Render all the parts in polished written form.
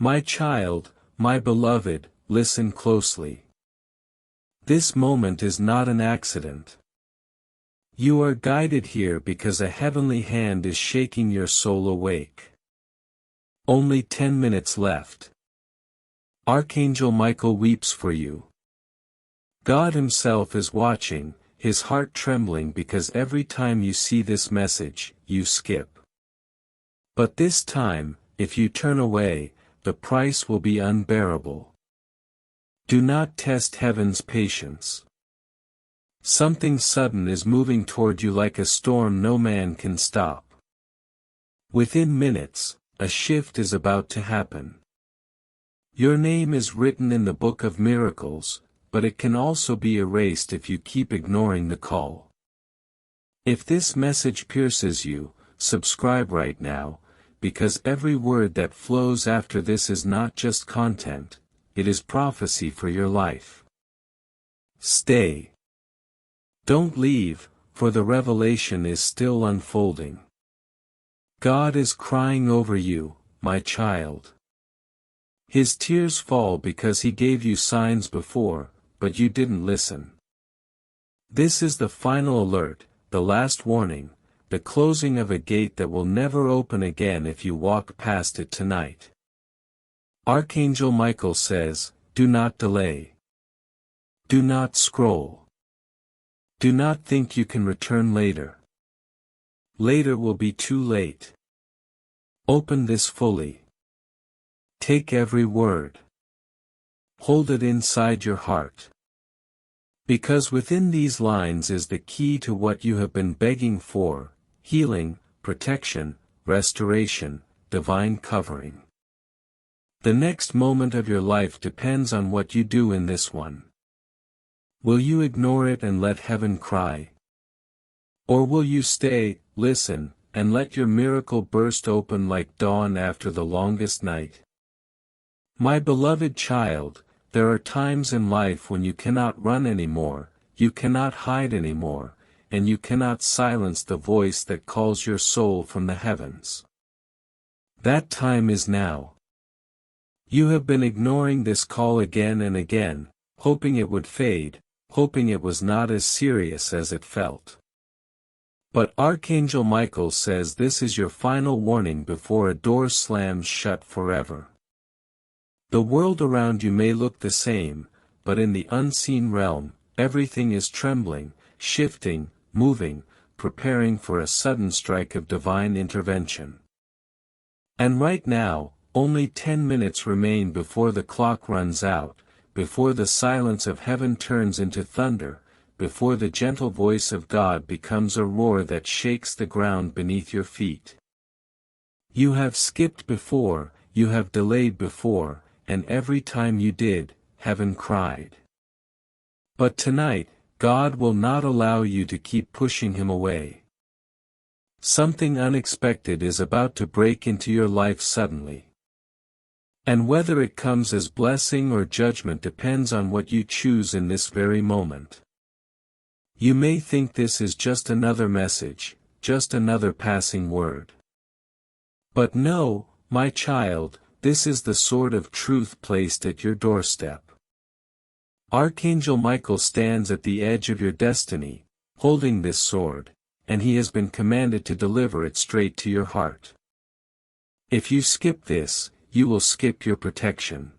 My child, my beloved, listen closely. This moment is not an accident. You are guided here because a heavenly hand is shaking your soul awake. Only 10 minutes left. Archangel Michael weeps for you. God himself is watching, his heart trembling because every time you see this message, you skip. But this time, if you turn away, the price will be unbearable. Do not test heaven's patience. Something sudden is moving toward you like a storm no man can stop. Within minutes, a shift is about to happen. Your name is written in the book of miracles, but it can also be erased if you keep ignoring the call. If this message pierces you, subscribe right now, because every word that flows after this is not just content, it is prophecy for your life. Stay. Don't leave, for the revelation is still unfolding. God is crying over you, my child. His tears fall because he gave you signs before, but you didn't listen. This is the final alert, the last warning, the closing of a gate that will never open again if you walk past it tonight. Archangel Michael says, do not delay. Do not scroll. Do not think you can return later. Later will be too late. Open this fully. Take every word. Hold it inside your heart. Because within these lines is the key to what you have been begging for: healing, protection, restoration, divine covering. The next moment of your life depends on what you do in this one. Will you ignore it and let heaven cry? Or will you stay, listen, and let your miracle burst open like dawn after the longest night? My beloved child, there are times in life when you cannot run anymore, you cannot hide anymore, and you cannot silence the voice that calls your soul from the heavens. That time is now. You have been ignoring this call again and again, hoping it would fade, hoping it was not as serious as it felt. But Archangel Michael says this is your final warning before a door slams shut forever. The world around you may look the same, but in the unseen realm, everything is trembling, shifting, moving, preparing for a sudden strike of divine intervention. And right now, only 10 minutes remain before the clock runs out, before the silence of heaven turns into thunder, before the gentle voice of God becomes a roar that shakes the ground beneath your feet. You have skipped before, you have delayed before, and every time you did, heaven cried. But tonight, God will not allow you to keep pushing him away. Something unexpected is about to break into your life suddenly. And whether it comes as blessing or judgment depends on what you choose in this very moment. You may think this is just another message, just another passing word. But no, my child, this is the sword of truth placed at your doorstep. Archangel Michael stands at the edge of your destiny, holding this sword, and he has been commanded to deliver it straight to your heart. If you skip this, you will skip your protection.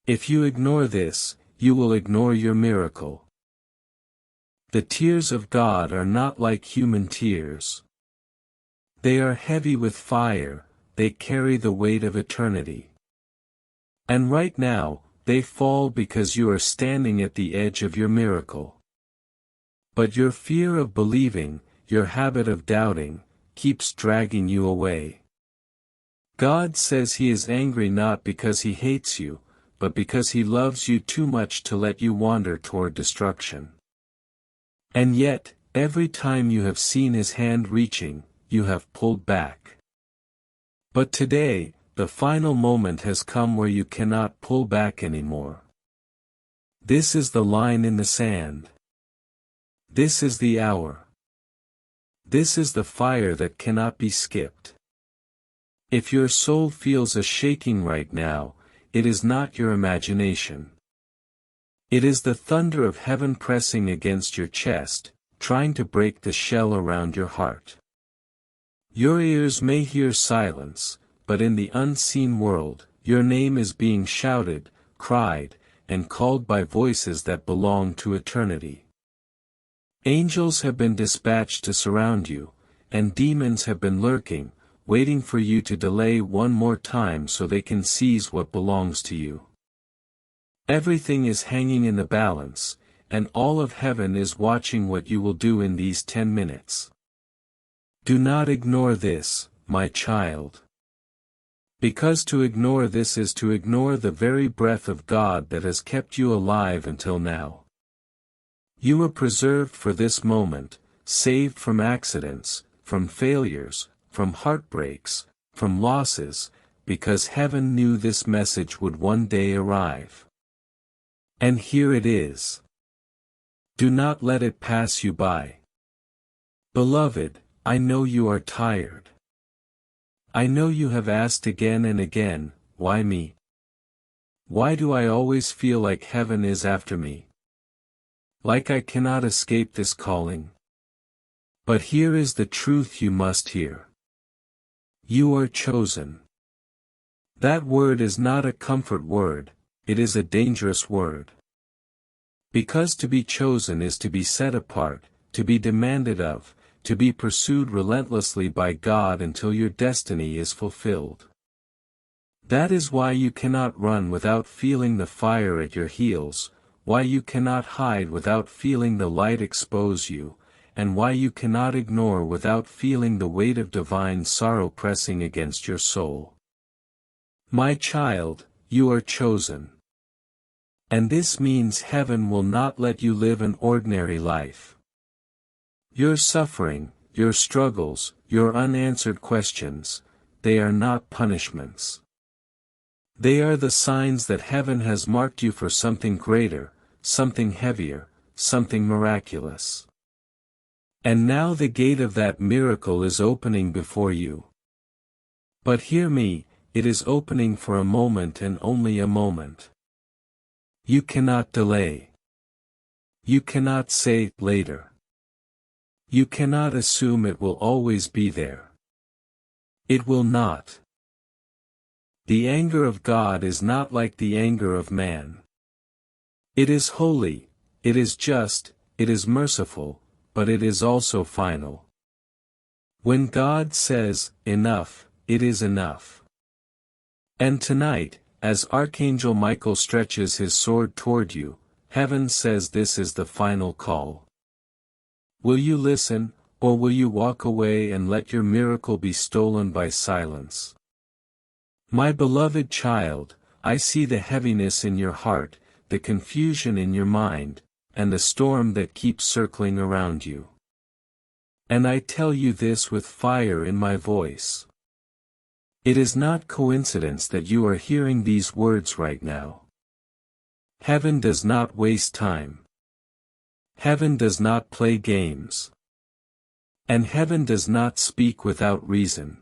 If you ignore this, you will ignore your miracle. The tears of God are not like human tears. They are heavy with fire, they carry the weight of eternity. And right now, they fall because you are standing at the edge of your miracle. But your fear of believing, your habit of doubting, keeps dragging you away. God says he is angry not because he hates you, but because he loves you too much to let you wander toward destruction. And yet, every time you have seen his hand reaching, you have pulled back. But today, the final moment has come where you cannot pull back anymore. This is the line in the sand. This is the hour. This is the fire that cannot be skipped. If your soul feels a shaking right now, it is not your imagination. It is the thunder of heaven pressing against your chest, trying to break the shell around your heart. Your ears may hear silence, but in the unseen world, your name is being shouted, cried, and called by voices that belong to eternity. Angels have been dispatched to surround you, and demons have been lurking, waiting for you to delay one more time so they can seize what belongs to you. Everything is hanging in the balance, and all of heaven is watching what you will do in these 10 minutes. Do not ignore this, my child. Because to ignore this is to ignore the very breath of God that has kept you alive until now. You were preserved for this moment, saved from accidents, from failures, from heartbreaks, from losses, because heaven knew this message would one day arrive. And here it is. Do not let it pass you by. Beloved, I know you are tired. I know you have asked again and again, why me? Why do I always feel like heaven is after me? Like I cannot escape this calling? But here is the truth you must hear. You are chosen. That word is not a comfort word, it is a dangerous word. Because to be chosen is to be set apart, to be demanded of, to be pursued relentlessly by God until your destiny is fulfilled. That is why you cannot run without feeling the fire at your heels, why you cannot hide without feeling the light expose you, and why you cannot ignore without feeling the weight of divine sorrow pressing against your soul. My child, you are chosen. And this means heaven will not let you live an ordinary life. Your suffering, your struggles, your unanswered questions, they are not punishments. They are the signs that heaven has marked you for something greater, something heavier, something miraculous. And now the gate of that miracle is opening before you. But hear me, it is opening for a moment and only a moment. You cannot delay. You cannot say, later. You cannot assume it will always be there. It will not. The anger of God is not like the anger of man. It is holy, it is just, it is merciful, but it is also final. When God says, enough, it is enough. And tonight, as Archangel Michael stretches his sword toward you, heaven says this is the final call. Will you listen, or will you walk away and let your miracle be stolen by silence? My beloved child, I see the heaviness in your heart, the confusion in your mind, and the storm that keeps circling around you. And I tell you this with fire in my voice. It is not coincidence that you are hearing these words right now. Heaven does not waste time. Heaven does not play games. And heaven does not speak without reason.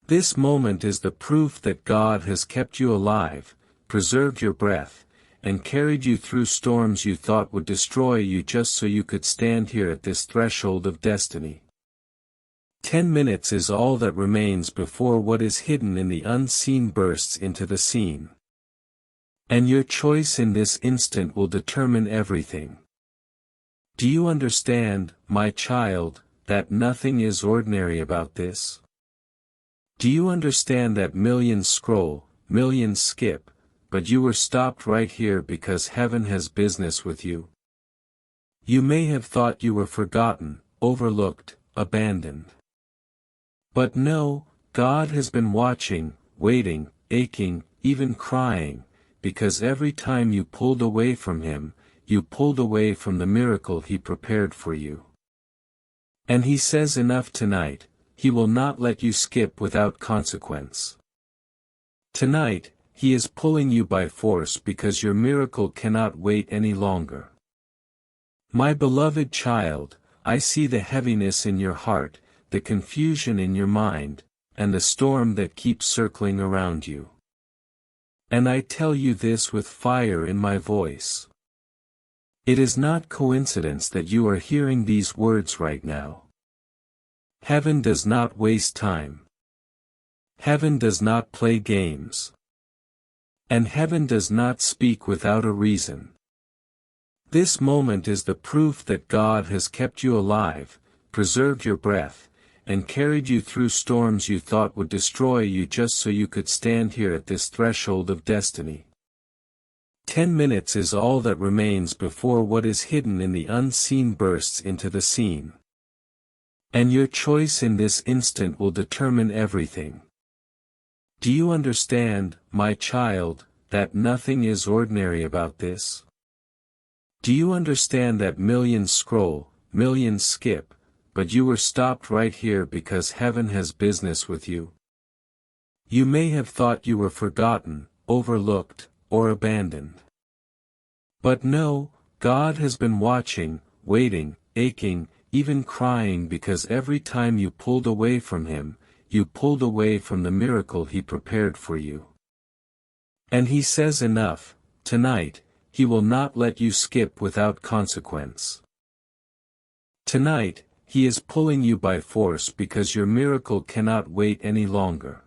This moment is the proof that God has kept you alive, preserved your breath, and carried you through storms you thought would destroy you just so you could stand here at this threshold of destiny. 10 minutes is all that remains before what is hidden in the unseen bursts into the scene. And your choice in this instant will determine everything. Do you understand, my child, that nothing is ordinary about this? Do you understand that millions scroll, millions skip, but you were stopped right here because heaven has business with you? You may have thought you were forgotten, overlooked, abandoned. But no, God has been watching, waiting, aching, even crying, because every time you pulled away from Him, you pulled away from the miracle He prepared for you. And He says enough tonight, He will not let you skip without consequence. Tonight, He is pulling you by force because your miracle cannot wait any longer. My beloved child, I see the heaviness in your heart, the confusion in your mind, and the storm that keeps circling around you. And I tell you this with fire in my voice. It is not coincidence that you are hearing these words right now. Heaven does not waste time. Heaven does not play games. And heaven does not speak without a reason. This moment is the proof that God has kept you alive, preserved your breath, and carried you through storms you thought would destroy you just so you could stand here at this threshold of destiny. 10 minutes is all that remains before what is hidden in the unseen bursts into the scene. And your choice in this instant will determine everything. Do you understand, my child, that nothing is ordinary about this? Do you understand that millions scroll, millions skip, but you were stopped right here because heaven has business with you? You may have thought you were forgotten, overlooked, or abandoned. But no, God has been watching, waiting, aching, even crying because every time you pulled away from Him, you pulled away from the miracle He prepared for you. And He says enough, tonight, He will not let you skip without consequence. Tonight, He is pulling you by force because your miracle cannot wait any longer.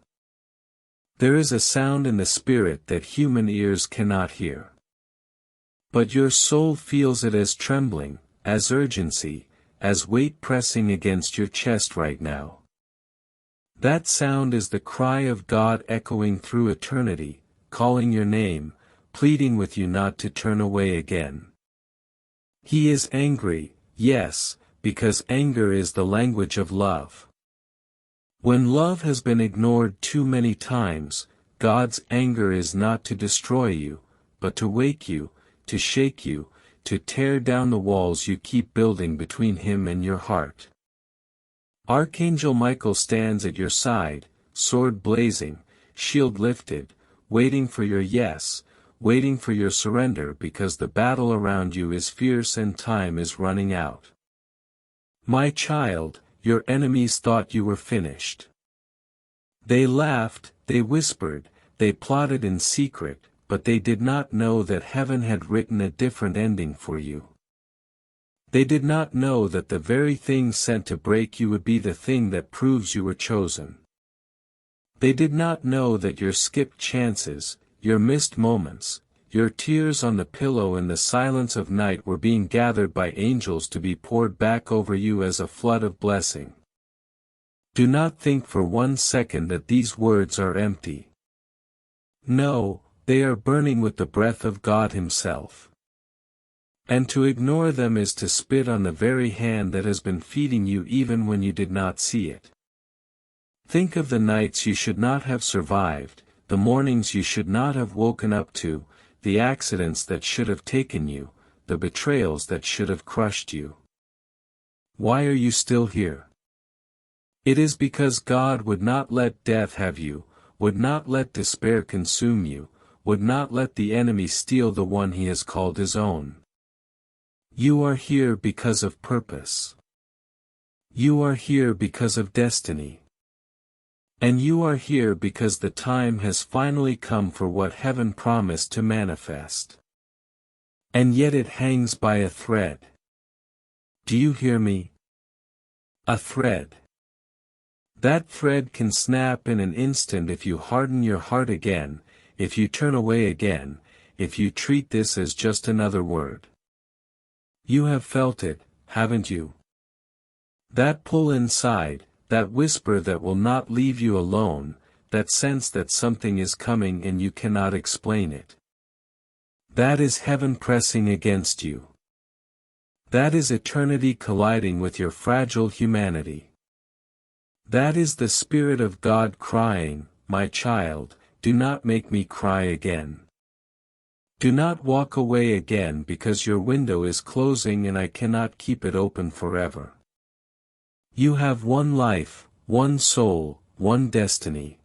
There is a sound in the Spirit that human ears cannot hear. But your soul feels it as trembling, as urgency, as weight pressing against your chest right now. That sound is the cry of God echoing through eternity, calling your name, pleading with you not to turn away again. He is angry, yes, because anger is the language of love. When love has been ignored too many times, God's anger is not to destroy you, but to wake you, to shake you, to tear down the walls you keep building between Him and your heart. Archangel Michael stands at your side, sword blazing, shield lifted, waiting for your yes, waiting for your surrender because the battle around you is fierce and time is running out. My child, your enemies thought you were finished. They laughed, they whispered, they plotted in secret, but they did not know that heaven had written a different ending for you. They did not know that the very thing sent to break you would be the thing that proves you were chosen. They did not know that your skipped chances, your missed moments, your tears on the pillow in the silence of night were being gathered by angels to be poured back over you as a flood of blessing. Do not think for 1 second that these words are empty. No, they are burning with the breath of God Himself. And to ignore them is to spit on the very hand that has been feeding you even when you did not see it. Think of the nights you should not have survived, the mornings you should not have woken up to, the accidents that should have taken you, the betrayals that should have crushed you. Why are you still here? It is because God would not let death have you, would not let despair consume you, would not let the enemy steal the one He has called His own. You are here because of purpose. You are here because of destiny. And you are here because the time has finally come for what heaven promised to manifest. And yet it hangs by a thread. Do you hear me? A thread. That thread can snap in an instant if you harden your heart again, if you turn away again, if you treat this as just another word. You have felt it, haven't you? That pull inside, that whisper that will not leave you alone, that sense that something is coming and you cannot explain it. That is heaven pressing against you. That is eternity colliding with your fragile humanity. That is the Spirit of God crying, my child, do not make me cry again. Do not walk away again because your window is closing and I cannot keep it open forever. You have one life, one soul, one destiny.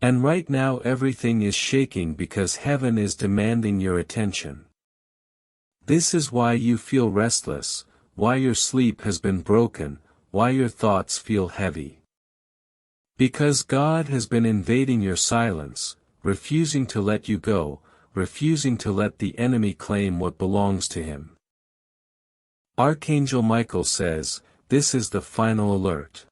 And right now everything is shaking because heaven is demanding your attention. This is why you feel restless, why your sleep has been broken, why your thoughts feel heavy. Because God has been invading your silence, refusing to let you go, refusing to let the enemy claim what belongs to him. Archangel Michael says, this is the final alert.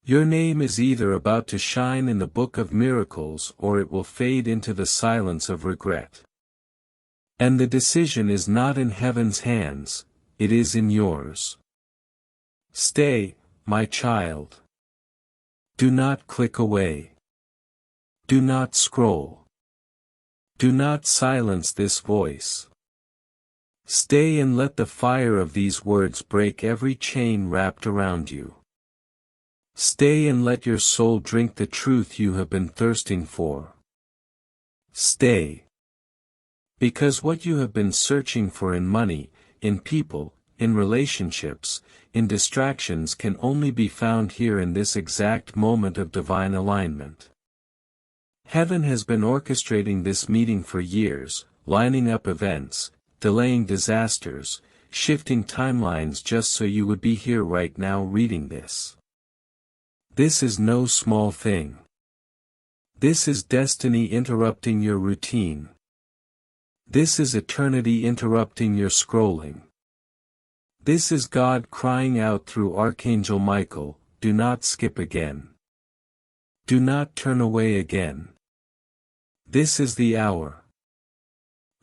Your name is either about to shine in the book of miracles or it will fade into the silence of regret. And the decision is not in heaven's hands, it is in yours. Stay, my child. Do not click away. Do not scroll. Do not silence this voice. Stay and let the fire of these words break every chain wrapped around you. Stay and let your soul drink the truth you have been thirsting for. Stay. Because what you have been searching for in money, in people, in relationships, in distractions can only be found here in this exact moment of divine alignment. Heaven has been orchestrating this meeting for years, lining up events, delaying disasters, shifting timelines just so you would be here right now reading this. This is no small thing. This is destiny interrupting your routine. This is eternity interrupting your scrolling. This is God crying out through Archangel Michael, do not skip again. Do not turn away again. This is the hour.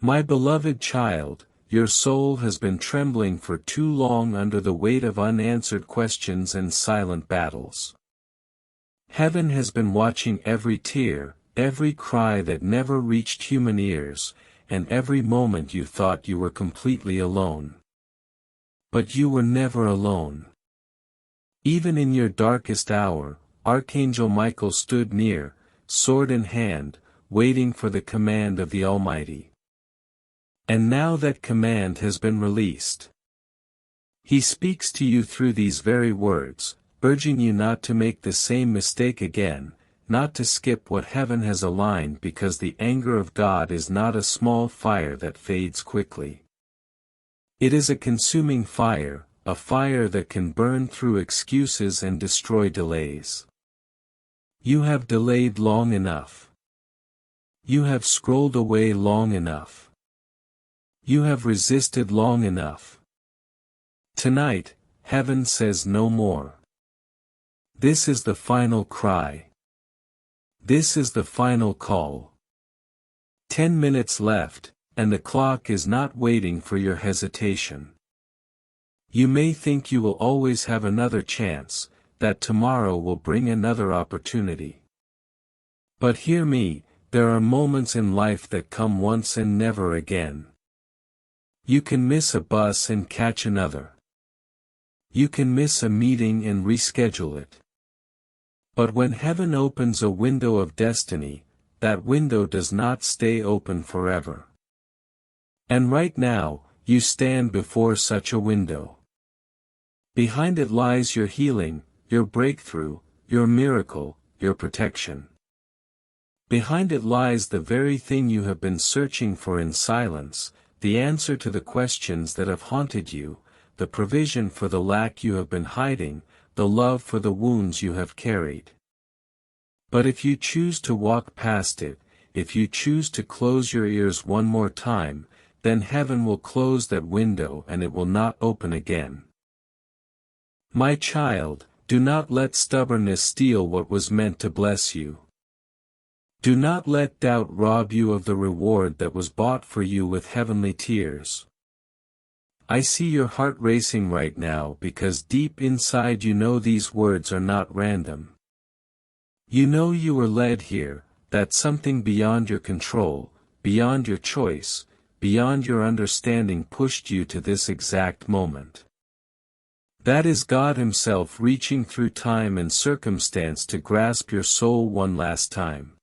My beloved child, your soul has been trembling for too long under the weight of unanswered questions and silent battles. Heaven has been watching every tear, every cry that never reached human ears, and every moment you thought you were completely alone. But you were never alone. Even in your darkest hour, Archangel Michael stood near, sword in hand, waiting for the command of the Almighty. And now that command has been released. He speaks to you through these very words, urging you not to make the same mistake again, not to skip what heaven has aligned because the anger of God is not a small fire that fades quickly. It is a consuming fire, a fire that can burn through excuses and destroy delays. You have delayed long enough. You have scrolled away long enough. You have resisted long enough. Tonight, heaven says no more. This is the final cry. This is the final call. 10 minutes left, and the clock is not waiting for your hesitation. You may think you will always have another chance, that tomorrow will bring another opportunity. But hear me, there are moments in life that come once and never again. You can miss a bus and catch another. You can miss a meeting and reschedule it. But when heaven opens a window of destiny, that window does not stay open forever. And right now, you stand before such a window. Behind it lies your healing, your breakthrough, your miracle, your protection. Behind it lies the very thing you have been searching for in silence, the answer to the questions that have haunted you, the provision for the lack you have been hiding, the love for the wounds you have carried. But if you choose to walk past it, if you choose to close your ears one more time, then heaven will close that window and it will not open again. My child, do not let stubbornness steal what was meant to bless you. Do not let doubt rob you of the reward that was bought for you with heavenly tears. I see your heart racing right now because deep inside you know these words are not random. You know you were led here, that something beyond your control, beyond your choice, beyond your understanding pushed you to this exact moment. That is God Himself reaching through time and circumstance to grasp your soul one last time.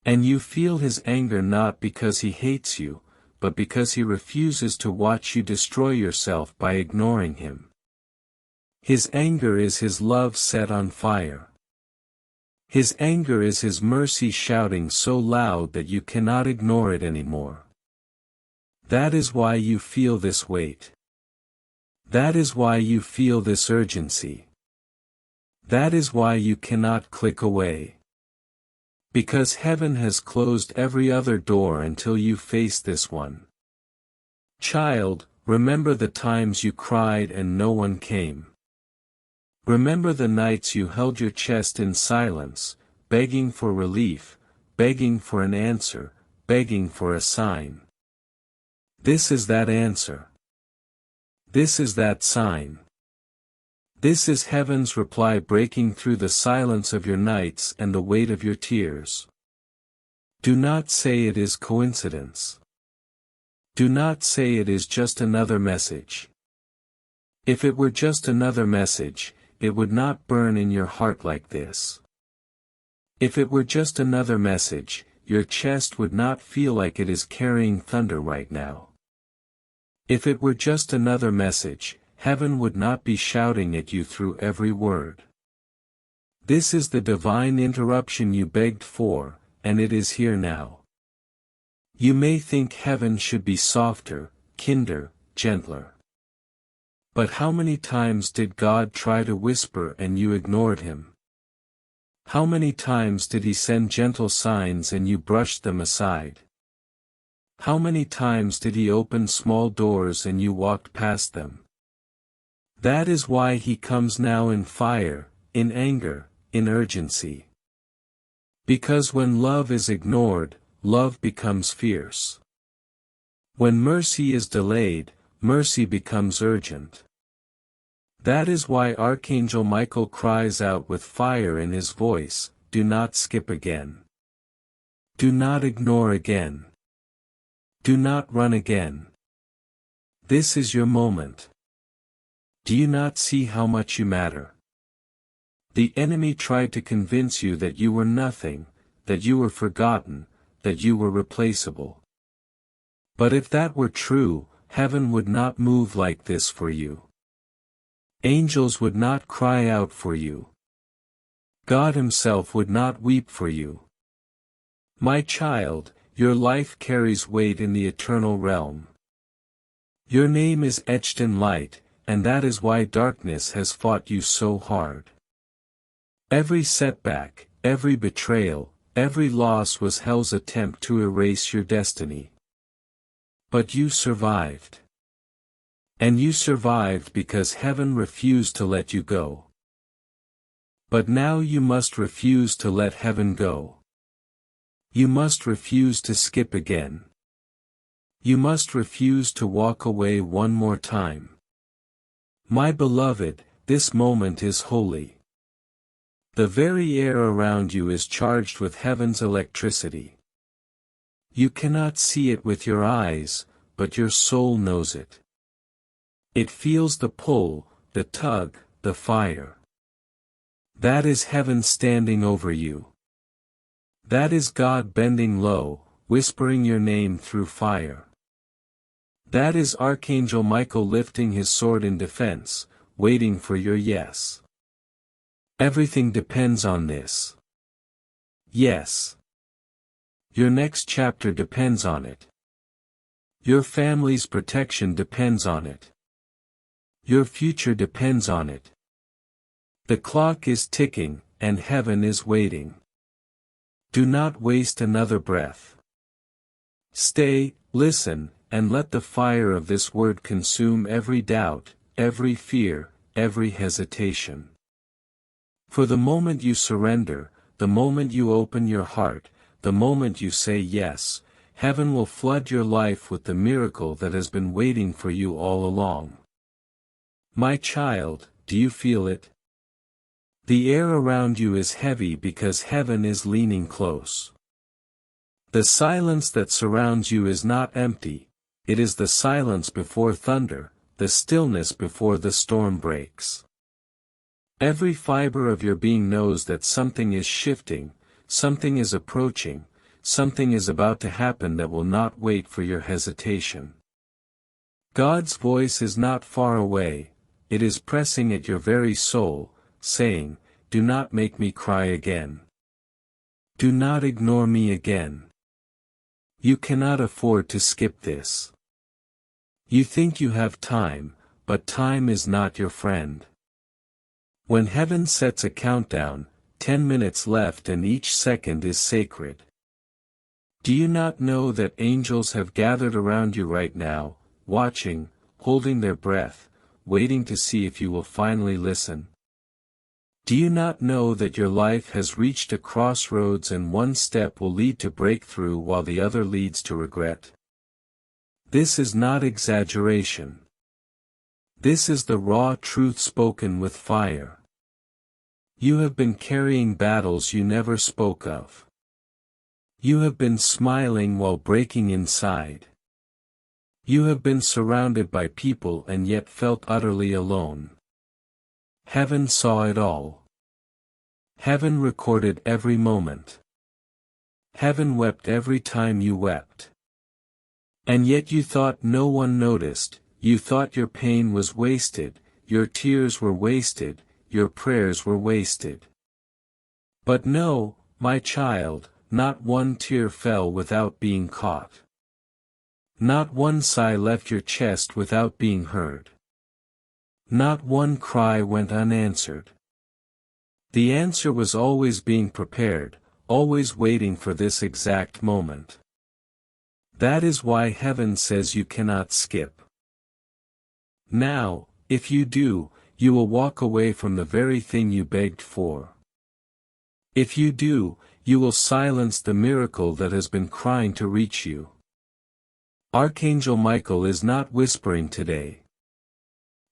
And you feel His anger not because He hates you, but because He refuses to watch you destroy yourself by ignoring Him. His anger is His love set on fire. His anger is His mercy shouting so loud that you cannot ignore it anymore. That is why you feel this weight. That is why you feel this urgency. That is why you cannot click away. Because heaven has closed every other door until you face this one. Child, remember the times you cried and no one came. Remember the nights you held your chest in silence, begging for relief, begging for an answer, begging for a sign. This is that answer. This is that sign. This is heaven's reply breaking through the silence of your nights and the weight of your tears. Do not say it is coincidence. Do not say it is just another message. If it were just another message, it would not burn in your heart like this. If it were just another message, your chest would not feel like it is carrying thunder right now. If it were just another message, heaven would not be shouting at you through every word. This is the divine interruption you begged for, and it is here now. You may think heaven should be softer, kinder, gentler. But how many times did God try to whisper and you ignored him? How many times did he send gentle signs and you brushed them aside? How many times did he open small doors and you walked past them? That is why he comes now in fire, in anger, in urgency. Because when love is ignored, love becomes fierce. When mercy is delayed, mercy becomes urgent. That is why Archangel Michael cries out with fire in his voice, do not skip again. Do not ignore again. Do not run again. This is your moment. Do you not see how much you matter? The enemy tried to convince you that you were nothing, that you were forgotten, that you were replaceable. But if that were true, heaven would not move like this for you. Angels would not cry out for you. God himself would not weep for you. My child, your life carries weight in the eternal realm. Your name is etched in light, and that is why darkness has fought you so hard. Every setback, every betrayal, every loss was hell's attempt to erase your destiny. But you survived. And you survived because heaven refused to let you go. But now you must refuse to let heaven go. You must refuse to skip again. You must refuse to walk away one more time. My beloved, this moment is holy. The very air around you is charged with heaven's electricity. You cannot see it with your eyes, but your soul knows it. It feels the pull, the tug, the fire. That is heaven standing over you. That is God bending low, whispering your name through fire. That is Archangel Michael lifting his sword in defense, waiting for your yes. Everything depends on this. Yes. Your next chapter depends on it. Your family's protection depends on it. Your future depends on it. The clock is ticking, and heaven is waiting. Do not waste another breath. Stay, listen, and let the fire of this word consume every doubt, every fear, every hesitation. For the moment you surrender, the moment you open your heart, the moment you say yes, heaven will flood your life with the miracle that has been waiting for you all along. My child, do you feel it? The air around you is heavy because heaven is leaning close. The silence that surrounds you is not empty, it is the silence before thunder, the stillness before the storm breaks. Every fiber of your being knows that something is shifting, something is approaching, something is about to happen that will not wait for your hesitation. God's voice is not far away, it is pressing at your very soul, saying, do not make me cry again. Do not ignore me again. You cannot afford to skip this. You think you have time, but time is not your friend. When heaven sets a countdown, 10 minutes left and each second is sacred. Do you not know that angels have gathered around you right now, watching, holding their breath, waiting to see if you will finally listen? Do you not know that your life has reached a crossroads and one step will lead to breakthrough while the other leads to regret? This is not exaggeration. This is the raw truth spoken with fire. You have been carrying battles you never spoke of. You have been smiling while breaking inside. You have been surrounded by people and yet felt utterly alone. Heaven saw it all. Heaven recorded every moment. Heaven wept every time you wept. And yet you thought no one noticed, you thought your pain was wasted, your tears were wasted, your prayers were wasted. But no, my child, not one tear fell without being caught. Not one sigh left your chest without being heard. Not one cry went unanswered. The answer was always being prepared, always waiting for this exact moment. That is why heaven says you cannot skip. Now, if you do, you will walk away from the very thing you begged for. If you do, you will silence the miracle that has been crying to reach you. Archangel Michael is not whispering today.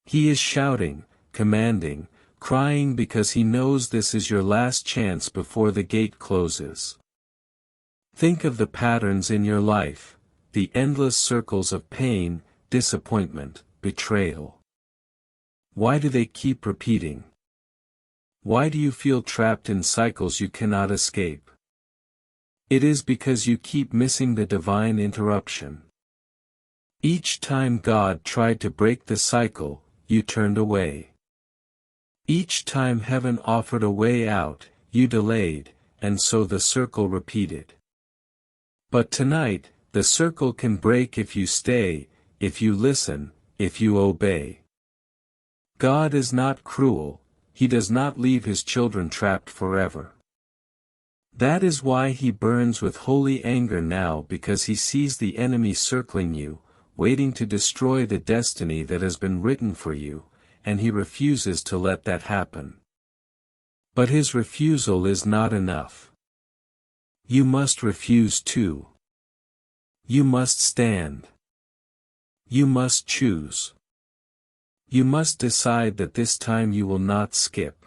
He is shouting, commanding, crying because he knows this is your last chance before the gate closes. Think of the patterns in your life, the endless circles of pain, disappointment, betrayal. Why do they keep repeating? Why do you feel trapped in cycles you cannot escape? It is because you keep missing the divine interruption. Each time God tried to break the cycle, you turned away. Each time heaven offered a way out, you delayed, and so the circle repeated. But tonight, the circle can break if you stay, if you listen, if you obey. God is not cruel, He does not leave His children trapped forever. That is why He burns with holy anger now, because He sees the enemy circling you, waiting to destroy the destiny that has been written for you, and He refuses to let that happen. But His refusal is not enough. You must refuse too. You must stand. You must choose. You must decide that this time you will not skip.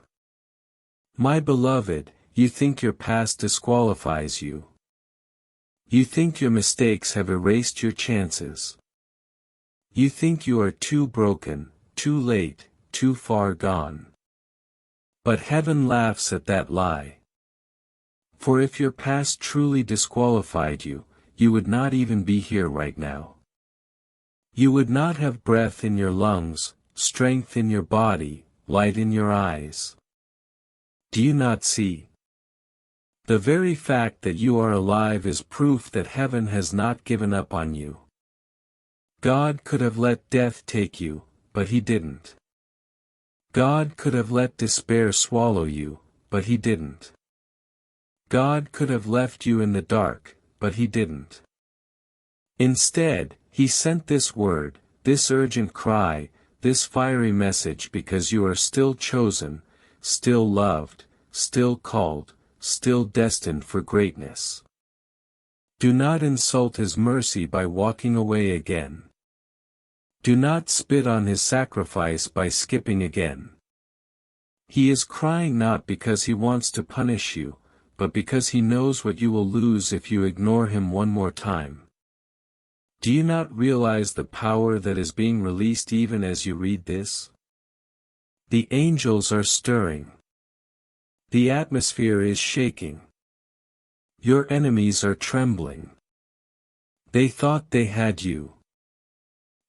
My beloved, you think your past disqualifies you. You think your mistakes have erased your chances. You think you are too broken, too late, too far gone. But heaven laughs at that lie. For if your past truly disqualified you, you would not even be here right now. You would not have breath in your lungs, strength in your body, light in your eyes. Do you not see? The very fact that you are alive is proof that heaven has not given up on you. God could have let death take you, but He didn't. God could have let despair swallow you, but He didn't. God could have left you in the dark, but He didn't. Instead, He sent this word, this urgent cry, this fiery message because you are still chosen, still loved, still called, still destined for greatness. Do not insult His mercy by walking away again. Do not spit on His sacrifice by skipping again. He is crying not because He wants to punish you, but because He knows what you will lose if you ignore Him one more time. Do you not realize the power that is being released even as you read this? The angels are stirring. The atmosphere is shaking. Your enemies are trembling. They thought they had you.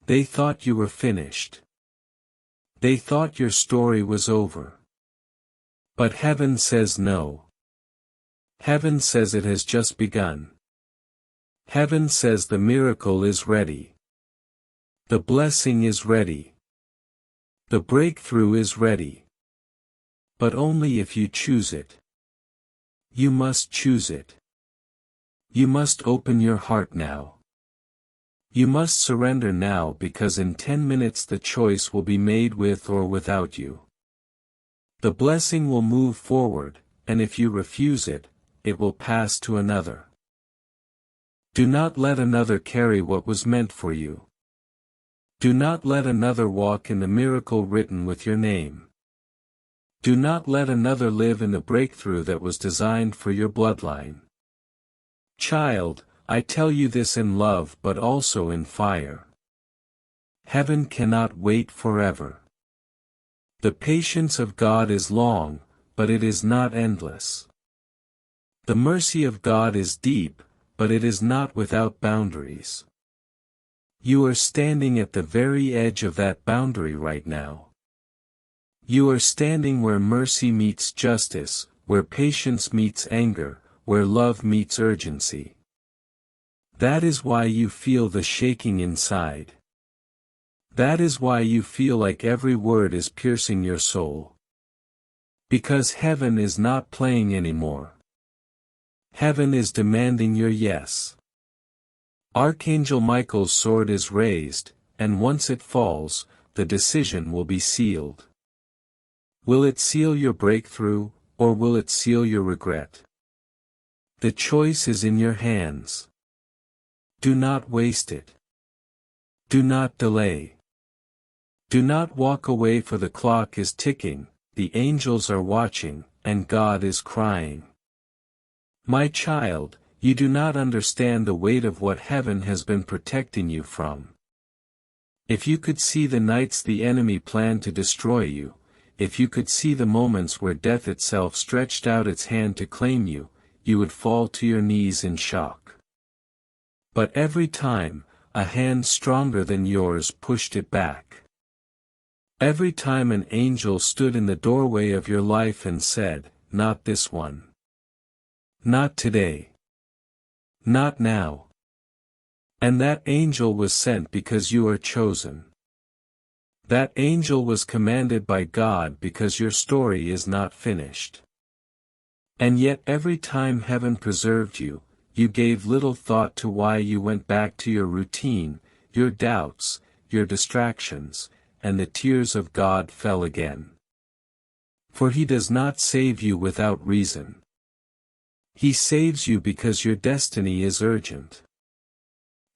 They thought you were finished. They thought your story was over. But heaven says no. Heaven says it has just begun. Heaven says the miracle is ready. The blessing is ready. The breakthrough is ready. But only if you choose it. You must choose it. You must open your heart now. You must surrender now, because in 10 minutes the choice will be made with or without you. The blessing will move forward, and if you refuse it, it will pass to another. Do not let another carry what was meant for you. Do not let another walk in the miracle written with your name. Do not let another live in the breakthrough that was designed for your bloodline. Child, I tell you this in love but also in fire. Heaven cannot wait forever. The patience of God is long, but it is not endless. The mercy of God is deep, but it is not without boundaries. You are standing at the very edge of that boundary right now. You are standing where mercy meets justice, where patience meets anger, where love meets urgency. That is why you feel the shaking inside. That is why you feel like every word is piercing your soul. Because heaven is not playing anymore. Heaven is demanding your yes. Archangel Michael's sword is raised, and once it falls, the decision will be sealed. Will it seal your breakthrough, or will it seal your regret? The choice is in your hands. Do not waste it. Do not delay. Do not walk away, for the clock is ticking, the angels are watching, and God is crying. My child, you do not understand the weight of what heaven has been protecting you from. If you could see the nights the enemy planned to destroy you, if you could see the moments where death itself stretched out its hand to claim you, you would fall to your knees in shock. But every time, a hand stronger than yours pushed it back. Every time an angel stood in the doorway of your life and said, "Not this one. Not today. Not now." And that angel was sent because you are chosen. That angel was commanded by God because your story is not finished. And yet every time heaven preserved you, you gave little thought to why you went back to your routine, your doubts, your distractions, and the tears of God fell again. For He does not save you without reason. He saves you because your destiny is urgent.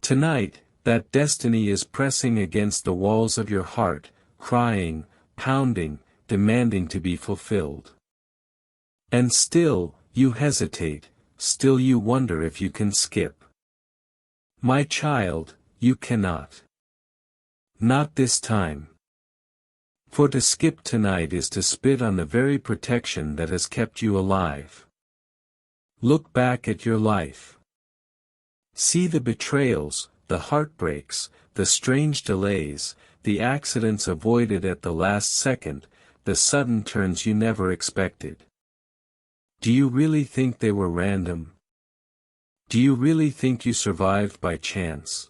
Tonight, that destiny is pressing against the walls of your heart, crying, pounding, demanding to be fulfilled. And still, you hesitate, still you wonder if you can skip. My child, you cannot. Not this time. For to skip tonight is to spit on the very protection that has kept you alive. Look back at your life. See the betrayals, the heartbreaks, the strange delays, the accidents avoided at the last second, the sudden turns you never expected. Do you really think they were random? Do you really think you survived by chance?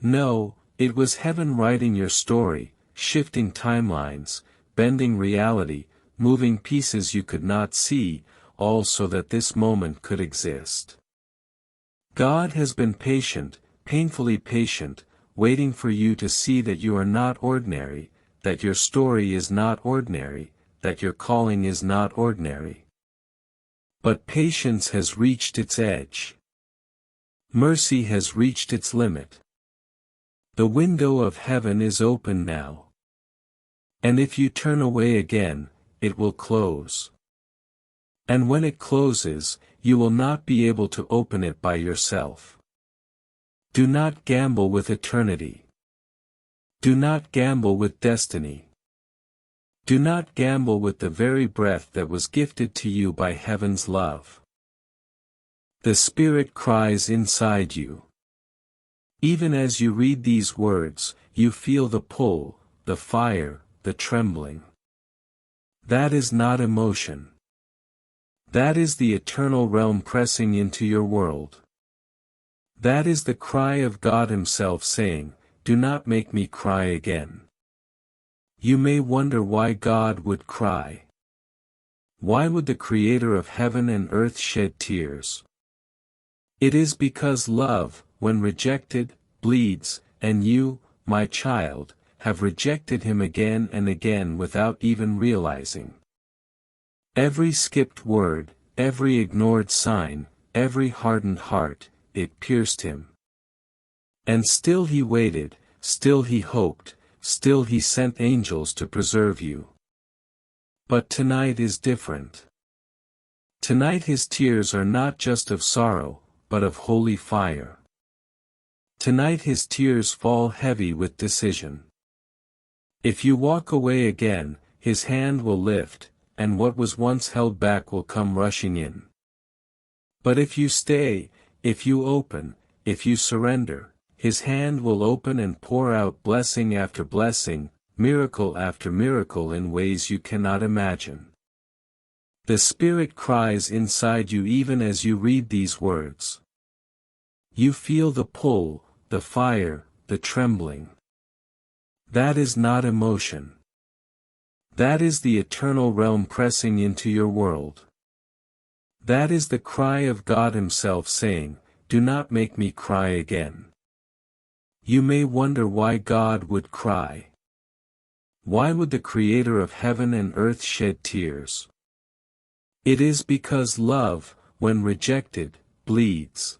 No, it was heaven writing your story, shifting timelines, bending reality, moving pieces you could not see, all so that this moment could exist. God has been patient, painfully patient, waiting for you to see that you are not ordinary, that your story is not ordinary, that your calling is not ordinary. But patience has reached its edge. Mercy has reached its limit. The window of heaven is open now. And if you turn away again, it will close. And when it closes, you will not be able to open it by yourself. Do not gamble with eternity. Do not gamble with destiny. Do not gamble with the very breath that was gifted to you by heaven's love. The Spirit cries inside you. Even as you read these words, you feel the pull, the fire, the trembling. That is not emotion. That is the eternal realm pressing into your world. That is the cry of God Himself saying, "Do not make me cry again." You may wonder why God would cry. Why would the Creator of heaven and earth shed tears? It is because love, when rejected, bleeds, and you, my child, have rejected him again and again without even realizing. Every skipped word, every ignored sign, every hardened heart, it pierced him. And still he waited, still he hoped, still he sent angels to preserve you. But tonight is different. Tonight his tears are not just of sorrow, but of holy fire. Tonight his tears fall heavy with decision. If you walk away again, his hand will lift, and what was once held back will come rushing in. But if you stay, if you open, if you surrender, his hand will open and pour out blessing after blessing, miracle after miracle in ways you cannot imagine. The Spirit cries inside you even as you read these words. You feel the pull, the fire, the trembling. That is not emotion. That is the eternal realm pressing into your world. That is the cry of God Himself saying, "Do not make me cry again." You may wonder why God would cry. Why would the Creator of heaven and earth shed tears? It is because love, when rejected, bleeds.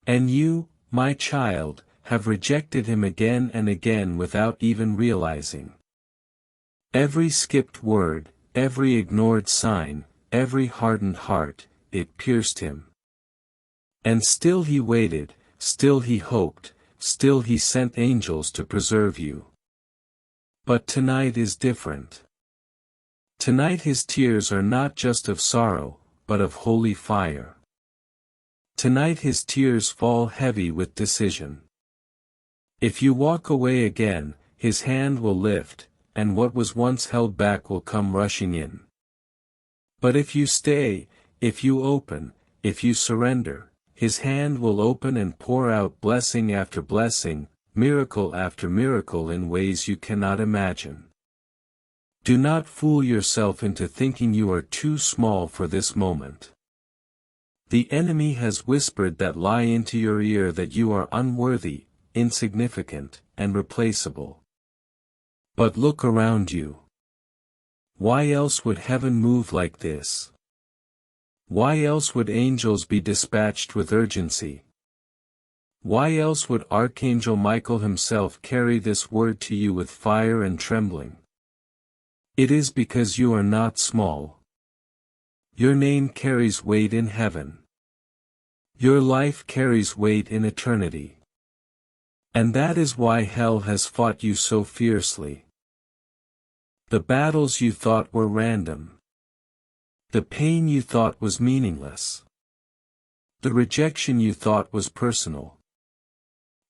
And you, my child, have rejected him again and again without even realizing. Every skipped word, every ignored sign, every hardened heart, it pierced him. And still he waited, still he hoped, still he sent angels to preserve you. But tonight is different. Tonight his tears are not just of sorrow, but of holy fire. Tonight his tears fall heavy with decision. If you walk away again, his hand will lift, and what was once held back will come rushing in. But if you stay, if you open, if you surrender, his hand will open and pour out blessing after blessing, miracle after miracle in ways you cannot imagine. Do not fool yourself into thinking you are too small for this moment. The enemy has whispered that lie into your ear that you are unworthy, insignificant, and replaceable. But look around you. Why else would heaven move like this? Why else would angels be dispatched with urgency? Why else would Archangel Michael himself carry this word to you with fire and trembling? It is because you are not small. Your name carries weight in heaven. Your life carries weight in eternity. And that is why hell has fought you so fiercely. The battles you thought were random. The pain you thought was meaningless. The rejection you thought was personal.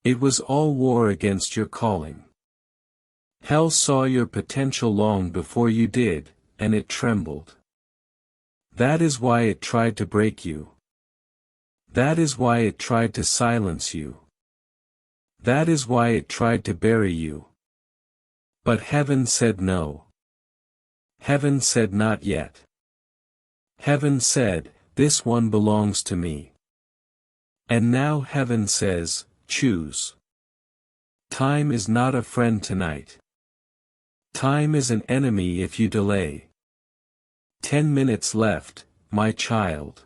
It was all war against your calling. Hell saw your potential long before you did, and it trembled. That is why it tried to break you. That is why it tried to silence you. That is why it tried to bury you. But heaven said no. Heaven said not yet. Heaven said, "This one belongs to me." And now heaven says, "Choose." Time is not a friend tonight. Time is an enemy if you delay. 10 minutes left, my child.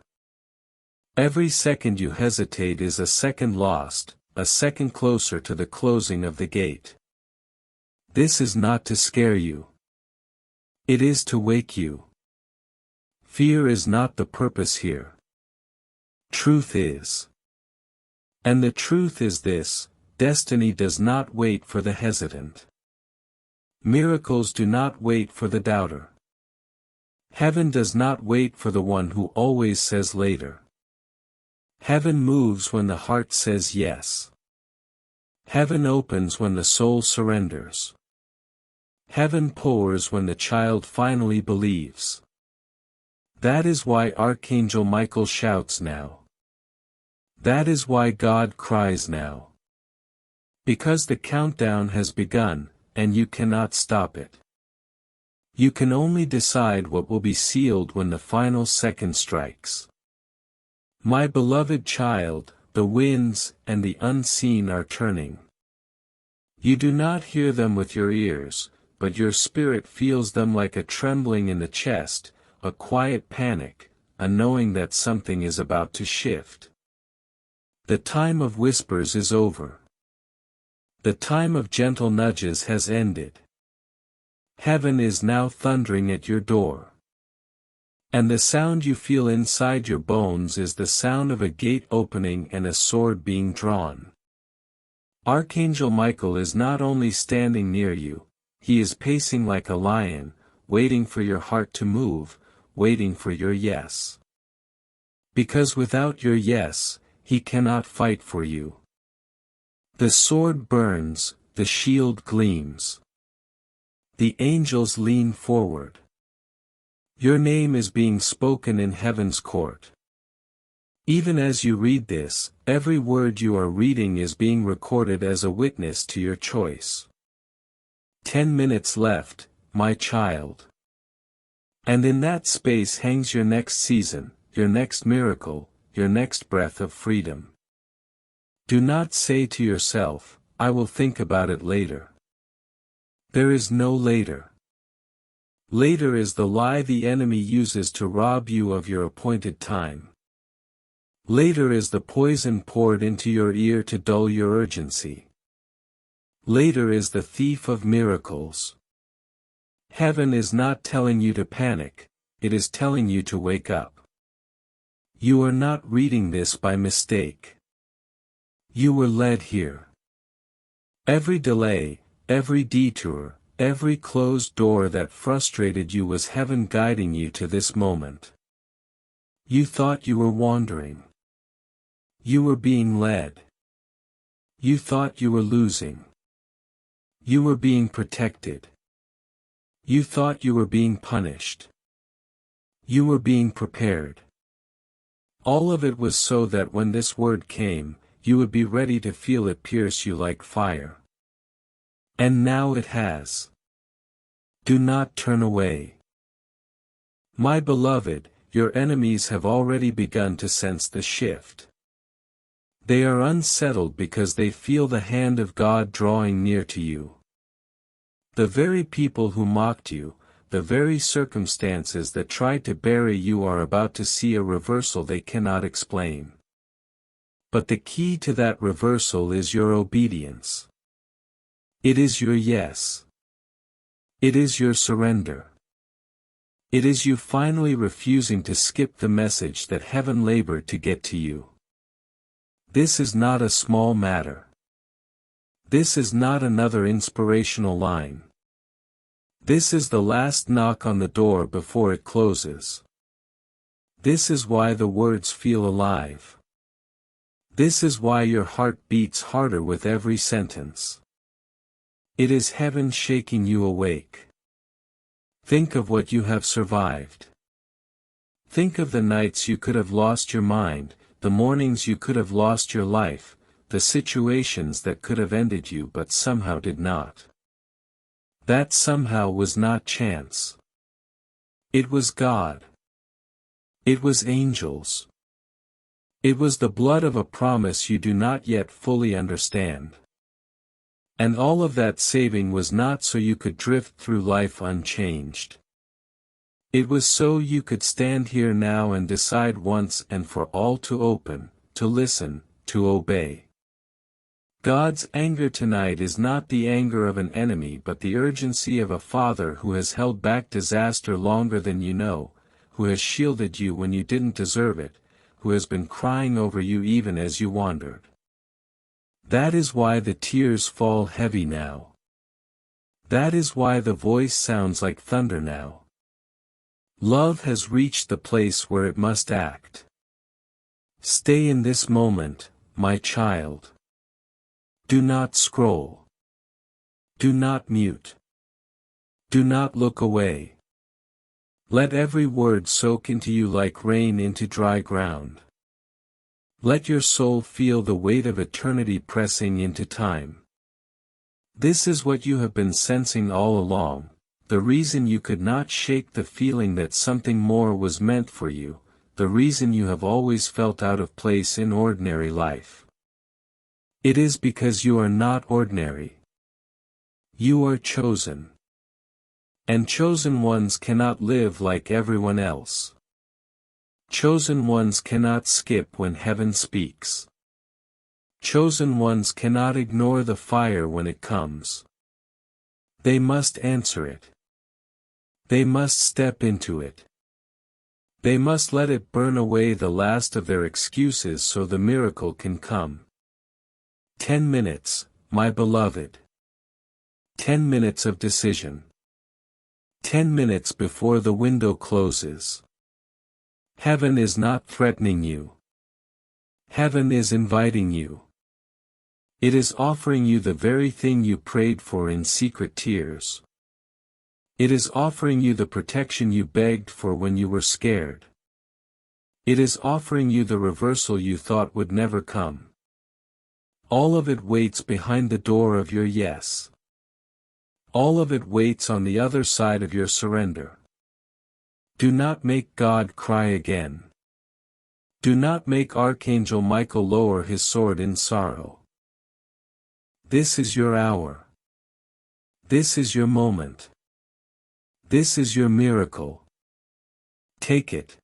Every second you hesitate is a second lost, a second closer to the closing of the gate. This is not to scare you. It is to wake you. Fear is not the purpose here. Truth is. And the truth is this: destiny does not wait for the hesitant. Miracles do not wait for the doubter. Heaven does not wait for the one who always says later. Heaven moves when the heart says yes. Heaven opens when the soul surrenders. Heaven pours when the child finally believes. That is why Archangel Michael shouts now. That is why God cries now. Because the countdown has begun, and you cannot stop it. You can only decide what will be sealed when the final second strikes. My beloved child, the winds and the unseen are turning. You do not hear them with your ears, but your spirit feels them like a trembling in the chest, a quiet panic, a knowing that something is about to shift. The time of whispers is over. The time of gentle nudges has ended. Heaven is now thundering at your door. And the sound you feel inside your bones is the sound of a gate opening and a sword being drawn. Archangel Michael is not only standing near you, he is pacing like a lion, waiting for your heart to move, waiting for your yes. Because without your yes, he cannot fight for you. The sword burns, the shield gleams. The angels lean forward. Your name is being spoken in heaven's court. Even as you read this, every word you are reading is being recorded as a witness to your choice. 10 minutes left, my child. And in that space hangs your next season, your next miracle, your next breath of freedom. Do not say to yourself, I will think about it later. There is no later. Later is the lie the enemy uses to rob you of your appointed time. Later is the poison poured into your ear to dull your urgency. Later is the thief of miracles. Heaven is not telling you to panic, it is telling you to wake up. You are not reading this by mistake. You were led here. Every delay, every detour, every closed door that frustrated you was heaven guiding you to this moment. You thought you were wandering. You were being led. You thought you were losing. You were being protected. You thought you were being punished. You were being prepared. All of it was so that when this word came, you would be ready to feel it pierce you like fire. And now it has. Do not turn away. My beloved, your enemies have already begun to sense the shift. They are unsettled because they feel the hand of God drawing near to you. The very people who mocked you, the very circumstances that tried to bury you are about to see a reversal they cannot explain. But the key to that reversal is your obedience. It is your yes. It is your surrender. It is you finally refusing to skip the message that heaven labored to get to you. This is not a small matter. This is not another inspirational line. This is the last knock on the door before it closes. This is why the words feel alive. This is why your heart beats harder with every sentence. It is heaven shaking you awake. Think of what you have survived. Think of the nights you could have lost your mind, the mornings you could have lost your life, the situations that could have ended you but somehow did not. That somehow was not chance. It was God. It was angels. It was the blood of a promise you do not yet fully understand. And all of that saving was not so you could drift through life unchanged. It was so you could stand here now and decide once and for all to open, to listen, to obey. God's anger tonight is not the anger of an enemy but the urgency of a father who has held back disaster longer than you know, who has shielded you when you didn't deserve it, who has been crying over you even as you wandered. That is why the tears fall heavy now. That is why the voice sounds like thunder now. Love has reached the place where it must act. Stay in this moment, my child. Do not scroll. Do not mute. Do not look away. Let every word soak into you like rain into dry ground. Let your soul feel the weight of eternity pressing into time. This is what you have been sensing all along, the reason you could not shake the feeling that something more was meant for you, the reason you have always felt out of place in ordinary life. It is because you are not ordinary. You are chosen. And chosen ones cannot live like everyone else. Chosen ones cannot skip when heaven speaks. Chosen ones cannot ignore the fire when it comes. They must answer it. They must step into it. They must let it burn away the last of their excuses so the miracle can come. 10 minutes, my beloved. 10 minutes of decision. 10 minutes before the window closes. Heaven is not threatening you. Heaven is inviting you. It is offering you the very thing you prayed for in secret tears. It is offering you the protection you begged for when you were scared. It is offering you the reversal you thought would never come. All of it waits behind the door of your yes. All of it waits on the other side of your surrender. Do not make God cry again. Do not make Archangel Michael lower his sword in sorrow. This is your hour. This is your moment. This is your miracle. Take it.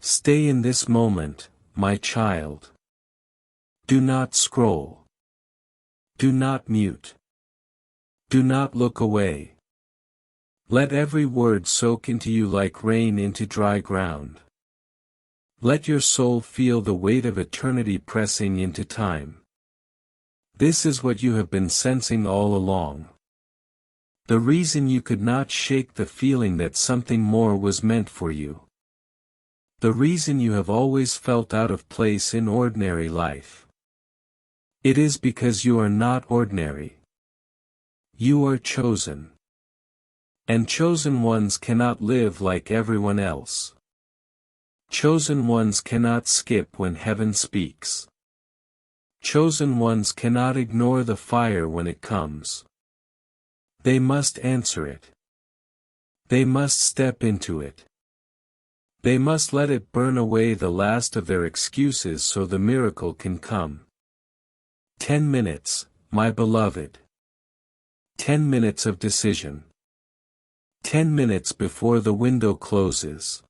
Stay in this moment, my child. Do not scroll. Do not mute. Do not look away. Let every word soak into you like rain into dry ground. Let your soul feel the weight of eternity pressing into time. This is what you have been sensing all along. The reason you could not shake the feeling that something more was meant for you. The reason you have always felt out of place in ordinary life. It is because you are not ordinary. You are chosen. And chosen ones cannot live like everyone else. Chosen ones cannot skip when heaven speaks. Chosen ones cannot ignore the fire when it comes. They must answer it. They must step into it. They must let it burn away the last of their excuses so the miracle can come. 10 minutes, my beloved. 10 minutes of decision. 10 minutes before the window closes.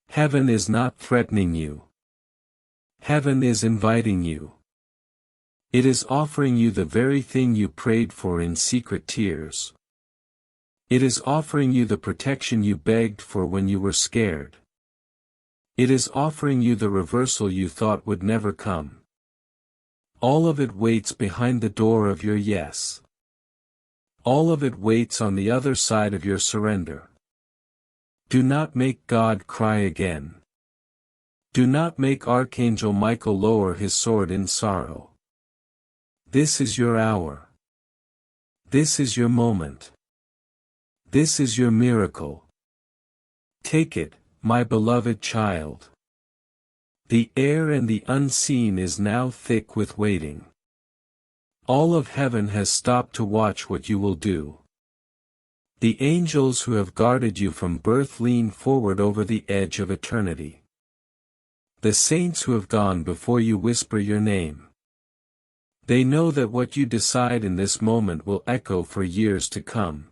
Heaven is not threatening you. Heaven is inviting you. It is offering you the very thing you prayed for in secret tears. It is offering you the protection you begged for when you were scared. It is offering you the reversal you thought would never come. All of it waits behind the door of your yes. All of it waits on the other side of your surrender. Do not make God cry again. Do not make Archangel Michael lower his sword in sorrow. This is your hour. This is your moment. This is your miracle. Take it, my beloved child. The air and the unseen is now thick with waiting. All of heaven has stopped to watch what you will do. The angels who have guarded you from birth lean forward over the edge of eternity. The saints who have gone before you whisper your name. They know that what you decide in this moment will echo for years to come.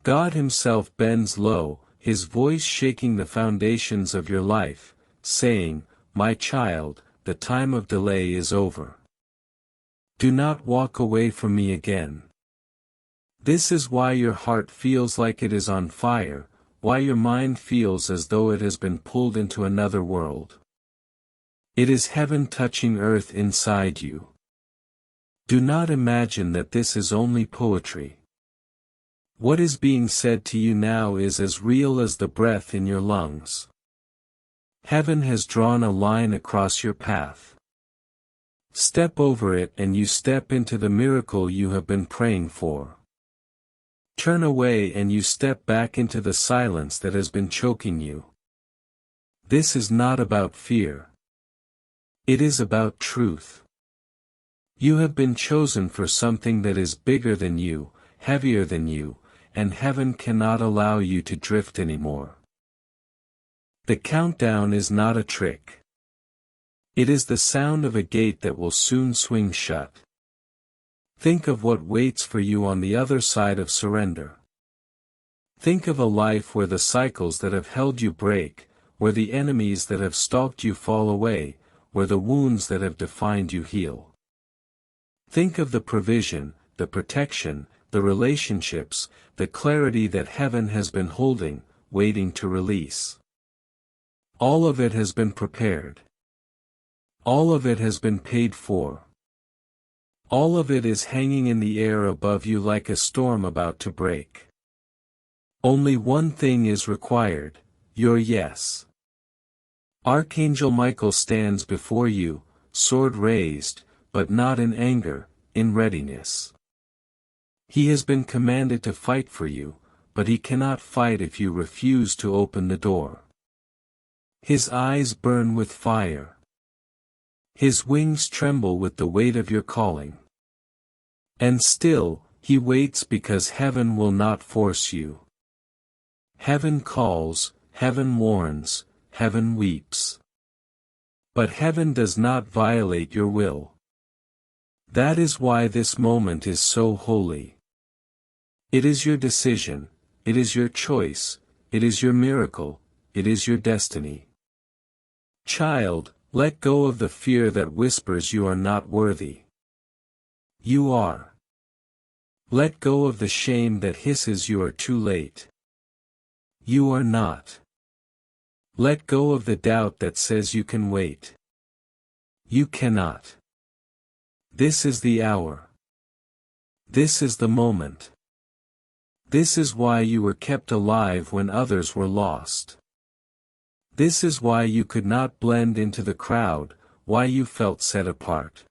God himself bends low, his voice shaking the foundations of your life, saying, "My child, the time of delay is over. Do not walk away from me again." This is why your heart feels like it is on fire, why your mind feels as though it has been pulled into another world. It is heaven touching earth inside you. Do not imagine that this is only poetry. What is being said to you now is as real as the breath in your lungs. Heaven has drawn a line across your path. Step over it and you step into the miracle you have been praying for. Turn away and you step back into the silence that has been choking you. This is not about fear. It is about truth. You have been chosen for something that is bigger than you, heavier than you, and heaven cannot allow you to drift anymore. The countdown is not a trick. It is the sound of a gate that will soon swing shut. Think of what waits for you on the other side of surrender. Think of a life where the cycles that have held you break, where the enemies that have stalked you fall away, where the wounds that have defined you heal. Think of the provision, the protection, the relationships, the clarity that heaven has been holding, waiting to release. All of it has been prepared. All of it has been paid for. All of it is hanging in the air above you like a storm about to break. Only one thing is required, your yes. Archangel Michael stands before you, sword raised, but not in anger, in readiness. He has been commanded to fight for you, but he cannot fight if you refuse to open the door. His eyes burn with fire. His wings tremble with the weight of your calling. And still, he waits because heaven will not force you. Heaven calls, heaven warns, heaven weeps. But heaven does not violate your will. That is why this moment is so holy. It is your decision, it is your choice, it is your miracle, it is your destiny. Child, let go of the fear that whispers you are not worthy. You are. Let go of the shame that hisses you are too late. You are not. Let go of the doubt that says you can wait. You cannot. This is the hour. This is the moment. This is why you were kept alive when others were lost. This is why you could not blend into the crowd, why you felt set apart.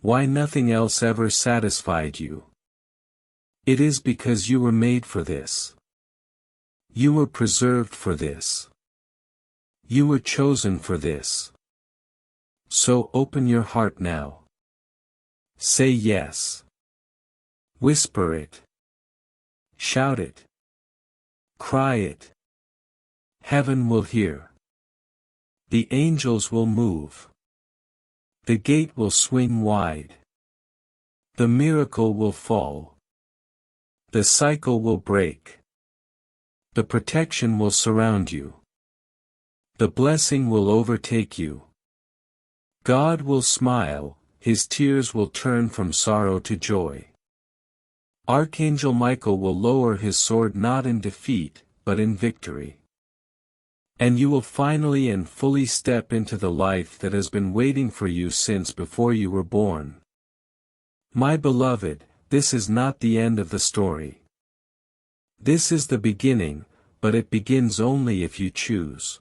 Why nothing else ever satisfied you. It is because you were made for this. You were preserved for this. You were chosen for this. So open your heart now. Say yes. Whisper it. Shout it. Cry it. Heaven will hear. The angels will move. The gate will swing wide. The miracle will fall. The cycle will break. The protection will surround you. The blessing will overtake you. God will smile, his tears will turn from sorrow to joy. Archangel Michael will lower his sword not in defeat, but in victory. And you will finally and fully step into the life that has been waiting for you since before you were born. My beloved, this is not the end of the story. This is the beginning, but it begins only if you choose.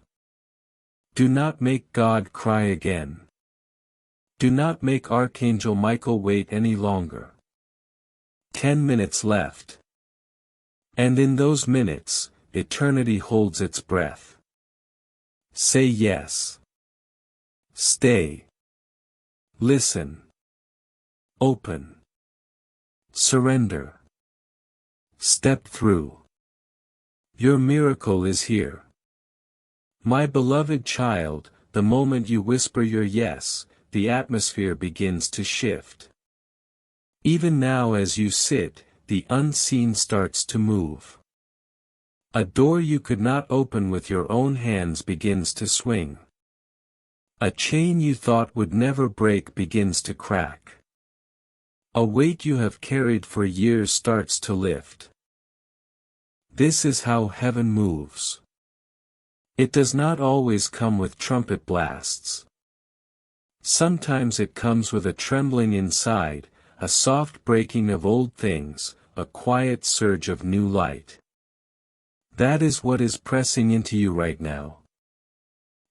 Do not make God cry again. Do not make Archangel Michael wait any longer. 10 minutes left. And in those minutes, eternity holds its breath. Say yes. Stay. Listen. Open. Surrender. Step through. Your miracle is here. My beloved child, the moment you whisper your yes, the atmosphere begins to shift. Even now as you sit, the unseen starts to move. A door you could not open with your own hands begins to swing. A chain you thought would never break begins to crack. A weight you have carried for years starts to lift. This is how heaven moves. It does not always come with trumpet blasts. Sometimes it comes with a trembling inside, a soft breaking of old things, a quiet surge of new light. That is what is pressing into you right now.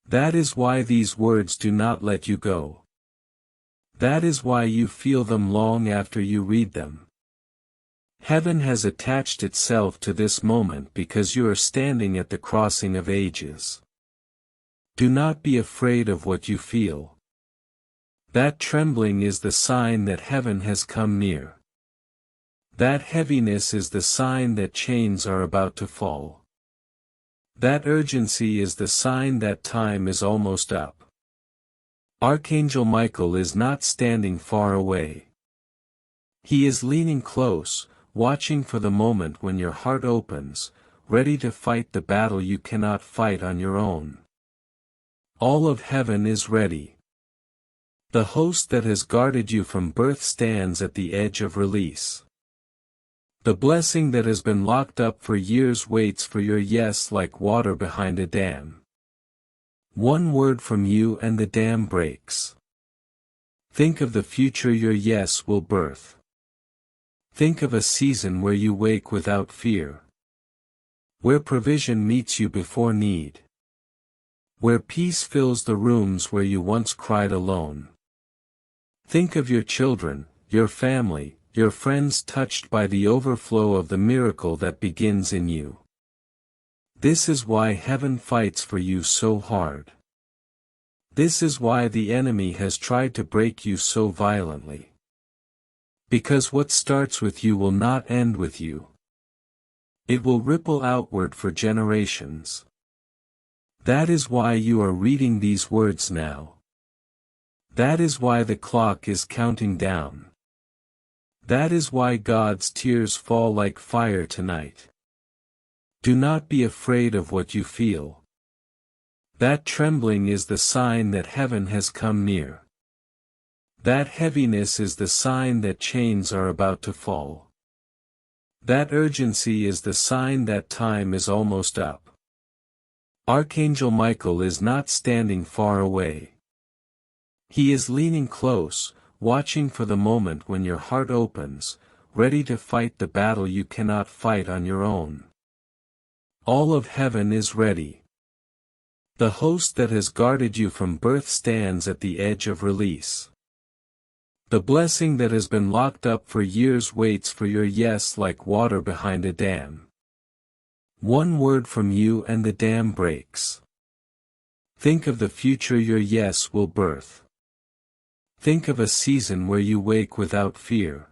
That is why these words do not let you go. That is why you feel them long after you read them. Heaven has attached itself to this moment because you are standing at the crossing of ages. Do not be afraid of what you feel. That trembling is the sign that heaven has come near. That heaviness is the sign that chains are about to fall. That urgency is the sign that time is almost up. Archangel Michael is not standing far away. He is leaning close, watching for the moment when your heart opens, ready to fight the battle you cannot fight on your own. All of heaven is ready. The host that has guarded you from birth stands at the edge of release. The blessing that has been locked up for years waits for your yes like water behind a dam. One word from you and the dam breaks. Think of the future your yes will birth. Think of a season where you wake without fear. Where provision meets you before need. Where peace fills the rooms where you once cried alone. Think of your children, your family, your friends touched by the overflow of the miracle that begins in you. This is why heaven fights for you so hard. This is why the enemy has tried to break you so violently. Because what starts with you will not end with you. It will ripple outward for generations. That is why you are reading these words now. That is why the clock is counting down. That is why God's tears fall like fire tonight. Do not be afraid of what you feel. That trembling is the sign that heaven has come near. That heaviness is the sign that chains are about to fall. That urgency is the sign that time is almost up. Archangel Michael is not standing far away. He is leaning close, watching for the moment when your heart opens, ready to fight the battle you cannot fight on your own. All of heaven is ready. The host that has guarded you from birth stands at the edge of release. The blessing that has been locked up for years waits for your yes like water behind a dam. One word from you and the dam breaks. Think of the future your yes will birth. Think of a season where you wake without fear.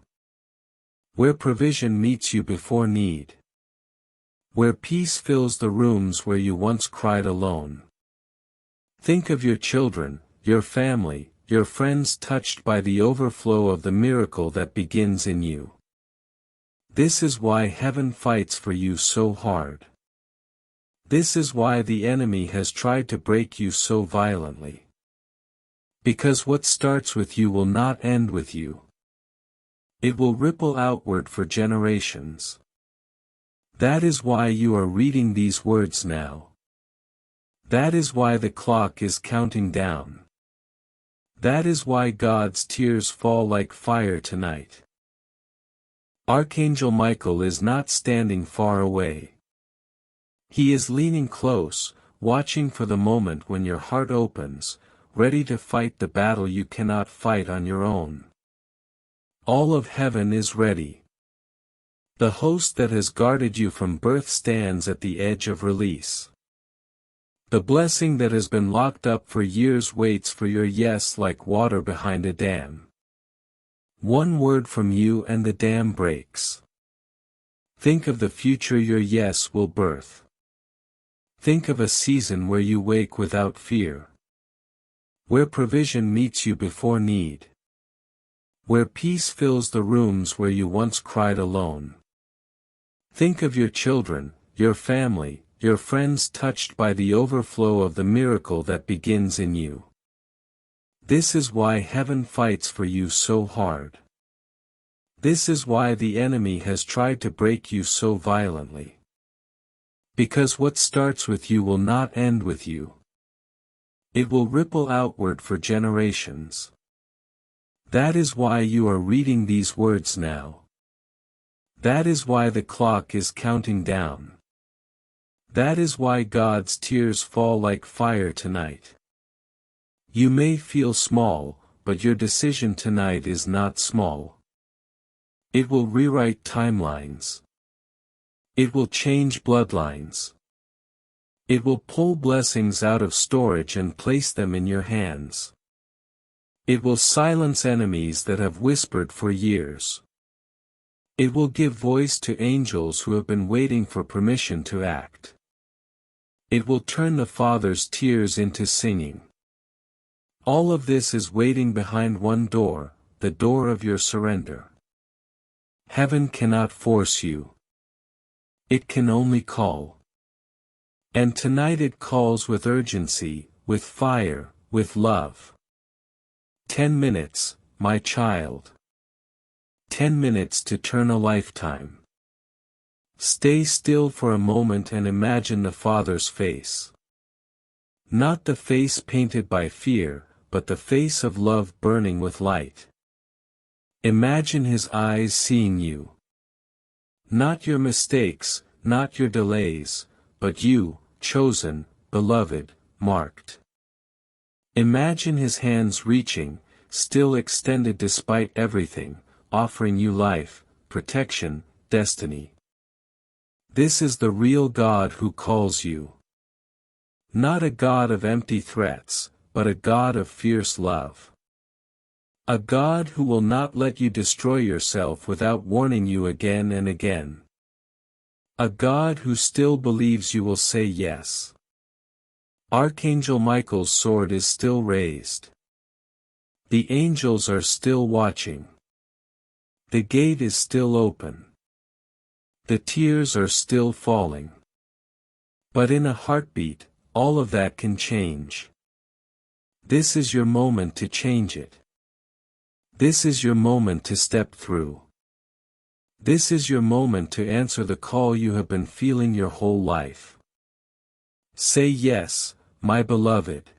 Where provision meets you before need. Where peace fills the rooms where you once cried alone. Think of your children, your family, your friends touched by the overflow of the miracle that begins in you. This is why heaven fights for you so hard. This is why the enemy has tried to break you so violently. Because what starts with you will not end with you. It will ripple outward for generations. That is why you are reading these words now. That is why the clock is counting down. That is why God's tears fall like fire tonight. Archangel Michael is not standing far away. He is leaning close, watching for the moment when your heart opens, ready to fight the battle you cannot fight on your own. All of heaven is ready. The host that has guarded you from birth stands at the edge of release. The blessing that has been locked up for years waits for your yes like water behind a dam. One word from you and the dam breaks. Think of the future your yes will birth. Think of a season where you wake without fear. Where provision meets you before need. Where peace fills the rooms where you once cried alone. Think of your children, your family, your friends touched by the overflow of the miracle that begins in you. This is why heaven fights for you so hard. This is why the enemy has tried to break you so violently. Because what starts with you will not end with you. It will ripple outward for generations. That is why you are reading these words now. That is why the clock is counting down. That is why God's tears fall like fire tonight. You may feel small, but your decision tonight is not small. It will rewrite timelines. It will change bloodlines. It will pull blessings out of storage and place them in your hands. It will silence enemies that have whispered for years. It will give voice to angels who have been waiting for permission to act. It will turn the Father's tears into singing. All of this is waiting behind one door, the door of your surrender. Heaven cannot force you. It can only call. And tonight it calls with urgency, with fire, with love. 10 minutes, my child. 10 minutes to turn a lifetime. Stay still for a moment and imagine the Father's face. Not the face painted by fear, but the face of love burning with light. Imagine his eyes seeing you. Not your mistakes, not your delays, but you, chosen, beloved, marked. Imagine his hands reaching, still extended despite everything, offering you life, protection, destiny. This is the real God who calls you. Not a God of empty threats, but a God of fierce love. A God who will not let you destroy yourself without warning you again and again. A God who still believes you will say yes. Archangel Michael's sword is still raised. The angels are still watching. The gate is still open. The tears are still falling. But in a heartbeat, all of that can change. This is your moment to change it. This is your moment to step through. This is your moment to answer the call you have been feeling your whole life. Say yes, my beloved.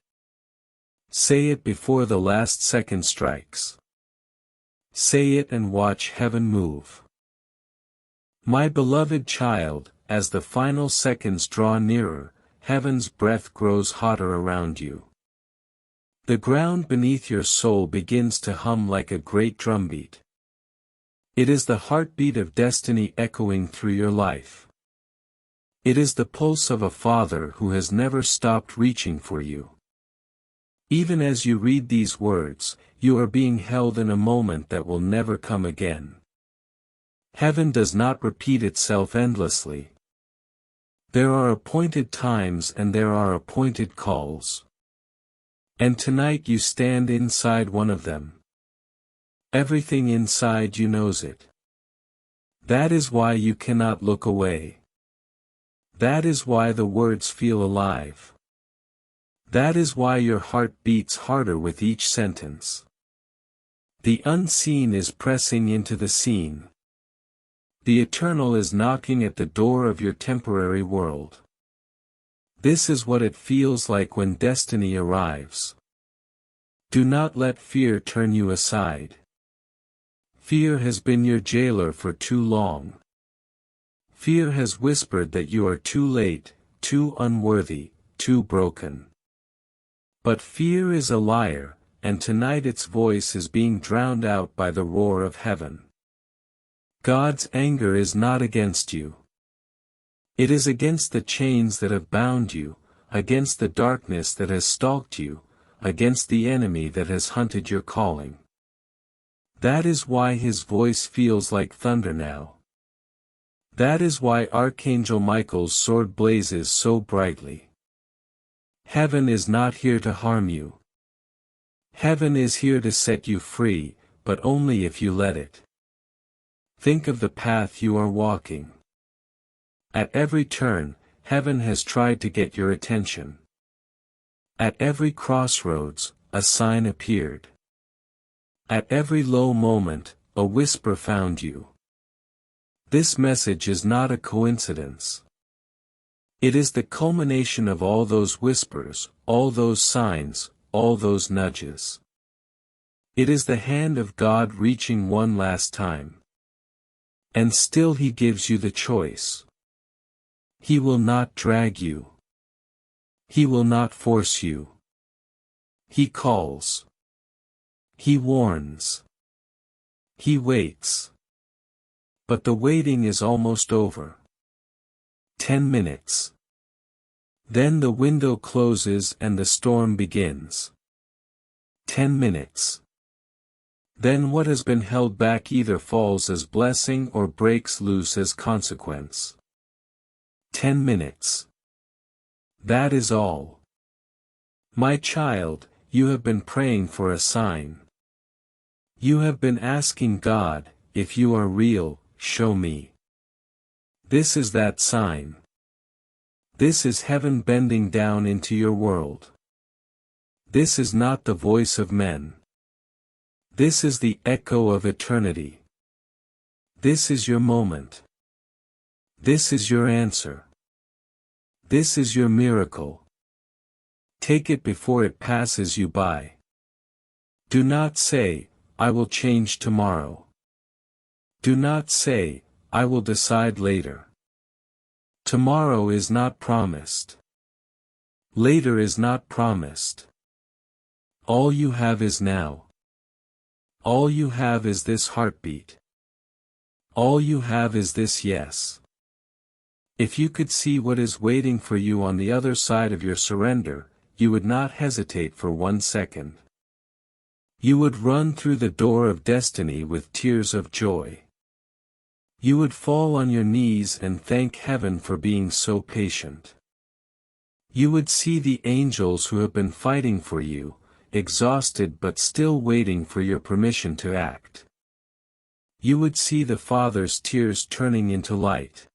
Say it before the last second strikes. Say it and watch heaven move. My beloved child, as the final seconds draw nearer, heaven's breath grows hotter around you. The ground beneath your soul begins to hum like a great drumbeat. It is the heartbeat of destiny echoing through your life. It is the pulse of a Father who has never stopped reaching for you. Even as you read these words, you are being held in a moment that will never come again. Heaven does not repeat itself endlessly. There are appointed times and there are appointed calls. And tonight you stand inside one of them. Everything inside you knows it. That is why you cannot look away. That is why the words feel alive. That is why your heart beats harder with each sentence. The unseen is pressing into the seen. The eternal is knocking at the door of your temporary world. This is what it feels like when destiny arrives. Do not let fear turn you aside. Fear has been your jailer for too long. Fear has whispered that you are too late, too unworthy, too broken. But fear is a liar, and tonight its voice is being drowned out by the roar of heaven. God's anger is not against you. It is against the chains that have bound you, against the darkness that has stalked you, against the enemy that has hunted your calling. That is why his voice feels like thunder now. That is why Archangel Michael's sword blazes so brightly. Heaven is not here to harm you. Heaven is here to set you free, but only if you let it. Think of the path you are walking. At every turn, heaven has tried to get your attention. At every crossroads, a sign appeared. At every low moment, a whisper found you. This message is not a coincidence. It is the culmination of all those whispers, all those signs, all those nudges. It is the hand of God reaching one last time. And still he gives you the choice. He will not drag you. He will not force you. He calls. He warns. He waits. But the waiting is almost over. 10 minutes. Then the window closes and the storm begins. 10 minutes. Then what has been held back either falls as blessing or breaks loose as consequence. 10 minutes. That is all. My child, you have been praying for a sign. You have been asking God, if you are real, show me. This is that sign. This is heaven bending down into your world. This is not the voice of men. This is the echo of eternity. This is your moment. This is your answer. This is your miracle. Take it before it passes you by. Do not say, I will change tomorrow. Do not say, I will decide later. Tomorrow is not promised. Later is not promised. All you have is now. All you have is this heartbeat. All you have is this yes. If you could see what is waiting for you on the other side of your surrender, you would not hesitate for 1 second. You would run through the door of destiny with tears of joy. You would fall on your knees and thank heaven for being so patient. You would see the angels who have been fighting for you, exhausted but still waiting for your permission to act. You would see the Father's tears turning into light.